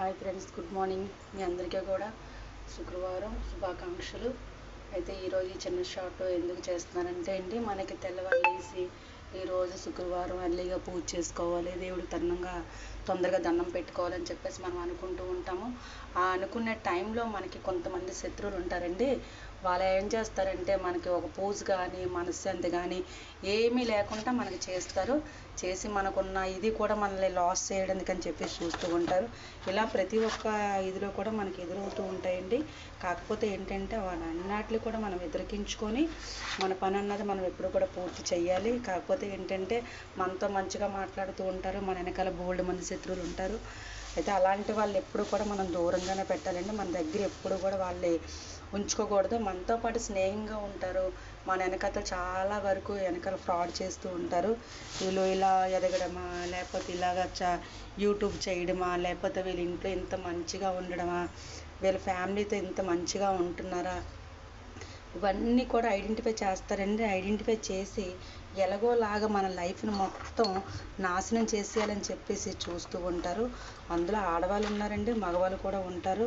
Hi friends, good morning. మీ అందరికీ కూడా శుక్రవారం శుభాకాంక్షలు. అయితే ఈరోజు ఈ చిన్న షార్ట్ ఎందుకు చేస్తున్నానంటే అండి, మనకి తెల్లవారులేసి ఈరోజు శుక్రవారం ఎర్లీగా పూజ చేసుకోవాలి, దేవుడికి తొందరగా దండం పెట్టుకోవాలని చెప్పేసి మనం అనుకుంటూ ఉంటాము. ఆ అనుకునే టైంలో మనకి కొంతమంది శత్రువులు ఉంటారండి. వాళ్ళు ఏం చేస్తారంటే మనకి ఒక పూజ కానీ మనశ్శాంతి కానీ ఏమీ లేకుండా మనకి చేసి మనకున్న ఇది కూడా మనల్ని లాస్ చేయడానికి అని చెప్పేసి చూస్తూ ఉంటారు. ఇలా ప్రతి ఒక్క ఇదిలో కూడా మనకి ఎదురవుతూ ఉంటాయండి. కాకపోతే ఏంటంటే అన్నిటిని కూడా మనం ఎదుర్కించుకొని మన పని అన్నది మనం ఎప్పుడు కూడా పూర్తి చేయాలి. కాకపోతే ఏంటంటే మనతో మంచిగా మాట్లాడుతూ ఉంటారు, మన వెనకాల బోల్డ్ మంది శత్రువులు ఉంటారు. అయితే అలాంటి వాళ్ళు ఎప్పుడు కూడా మనం దూరంగానే పెట్టాలండి. మన దగ్గర ఎప్పుడు కూడా వాళ్ళే ఉంచుకోకూడదు. మనతో పాటు స్నేహంగా ఉంటారు, మన వెనకాల చాలా వరకు వెనకాల ఫ్రాడ్ చేస్తూ ఉంటారు. వీళ్ళు ఇలా ఎదగడమా, లేకపోతే ఇలాగ యూట్యూబ్ చేయడమా, లేకపోతే వీళ్ళ ఇంట్లో ఇంత మంచిగా ఉండడమా, వీళ్ళ ఫ్యామిలీతో ఇంత మంచిగా ఉంటున్నారా, ఇవన్నీ కూడా ఐడెంటిఫై చేస్తారండి. ఐడెంటిఫై చేసి ఎలాగోలాగా మన లైఫ్ని మొత్తం నాశనం చేసేయాలని చెప్పేసి చూస్తూ ఉంటారు. అందులో ఆడవాళ్ళు ఉన్నారండి, మగవాళ్ళు కూడా ఉంటారు.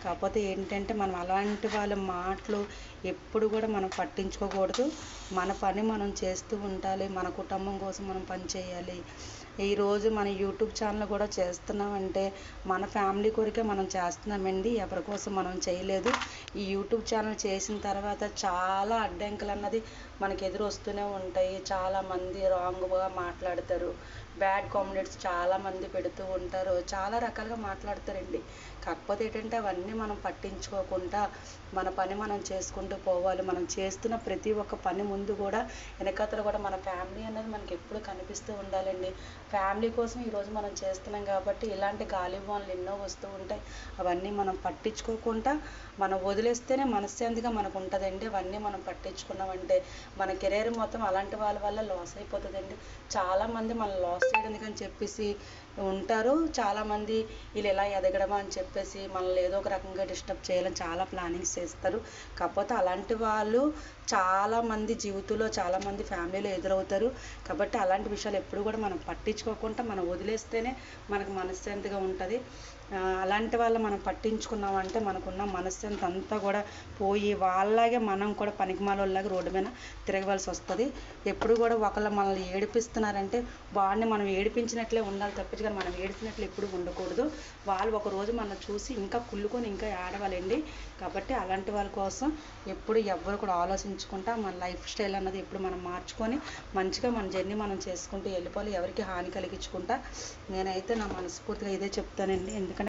కాకపోతే ఏంటంటే మనం అలాంటి వాళ్ళ మాటలు ఎప్పుడు కూడా మనం పట్టించుకోకూడదు. మన పని మనం చేస్తూ ఉండాలి, మన కుటుంబం కోసం మనం పని చేయాలి. ఈరోజు మన యూట్యూబ్ ఛానల్ కూడా చేస్తున్నామంటే మన ఫ్యామిలీ కొరికే మనం చేస్తున్నామండి, ఎవరి కోసం మనం చేయలేదు. ఈ యూట్యూబ్ ఛానల్ చేసిన తర్వాత చాలా అడ్డంకులు అన్నది మనకి ఎదురు వస్తూనే ఉంటాయి. చాలామంది రాంగ్గా మాట్లాడతారు, బ్యాడ్ కామెంట్స్ చాలామంది పెడుతూ ఉంటారు, చాలా రకాలుగా మాట్లాడతారండి. కాకపోతే ఏంటంటే అవన్నీ మనం పట్టించుకోకుండా మన పని మనం చేసుకుంటూ పోవాలి. మనం చేస్తున్న ప్రతి ఒక్క పని ముందు కూడా వెనకాతల కూడా మన ఫ్యామిలీ అనేది మనకి ఎప్పుడు కనిపిస్తూ ఉండాలండి. ఫ్యామిలీ కోసం ఈరోజు మనం చేస్తున్నాం కాబట్టి ఇలాంటి గాలి వానలు ఎన్నో వస్తూ ఉంటాయి. అవన్నీ మనం పట్టించుకోకుండా మనం వదిలేస్తేనే మనశ్శాంతిగా మనకు ఉంటుందండి. అవన్నీ మనం పట్టించుకున్నామంటే మన కెరీర్ మొత్తం అలాంటి వాళ్ళ వల్ల లాస్ అయిపోతుందండి. చాలామంది మనం లాస్ చేయడానికి అని చెప్పేసి ఉంటారు. చాలామంది వీళ్ళు ఎలా ఎదగడమా అని చెప్పేసి మనల్ని ఏదో ఒక రకంగా డిస్టర్బ్ చేయాలని చాలా ప్లానింగ్స్ చేస్తారు. కాకపోతే అలాంటి వాళ్ళు చాలామంది జీవితంలో చాలామంది ఫ్యామిలీలో ఎదురవుతారు. కాబట్టి అలాంటి విషయాలు ఎప్పుడు కూడా మనం పట్టించుకోకుండా మనం వదిలేస్తేనే మనకు మనశ్శాంతిగా ఉంటుంది. అలాంటి వాళ్ళు మనం పట్టించుకున్నామంటే మనకున్న మనశ్శాంతి అంతా కూడా పోయి వాళ్ళలాగే మనం కూడా పనికిమాలోలాగా రోడ్డు మీద తిరగవలసి వస్తుంది. ఎప్పుడు కూడా ఒకళ్ళు మనల్ని ఏడిపిస్తున్నారంటే వాడిని మనం ఏడిపించినట్లే ఉండాలి తప్పించి కానీ మనం ఏడిచినట్లు ఎప్పుడు ఉండకూడదు. వాళ్ళు ఒకరోజు మనం చూసి ఇంకా కుళ్ళుకొని ఇంకా ఏడవాలండి. కాబట్టి అలాంటి వాళ్ళ కోసం ఎప్పుడు ఎవ్వరు కూడా ఆలోచించుకుంటా మన లైఫ్ స్టైల్ అన్నది ఎప్పుడు మనం మార్చుకొని మంచిగా మన జర్నీ మనం చేసుకుంటూ వెళ్ళిపోవాలి, ఎవరికి హాని కలిగించుకుంటా. నేనైతే నా మనస్ఫూర్తిగా ఇదే చెప్తానండి. ఎందుకంటే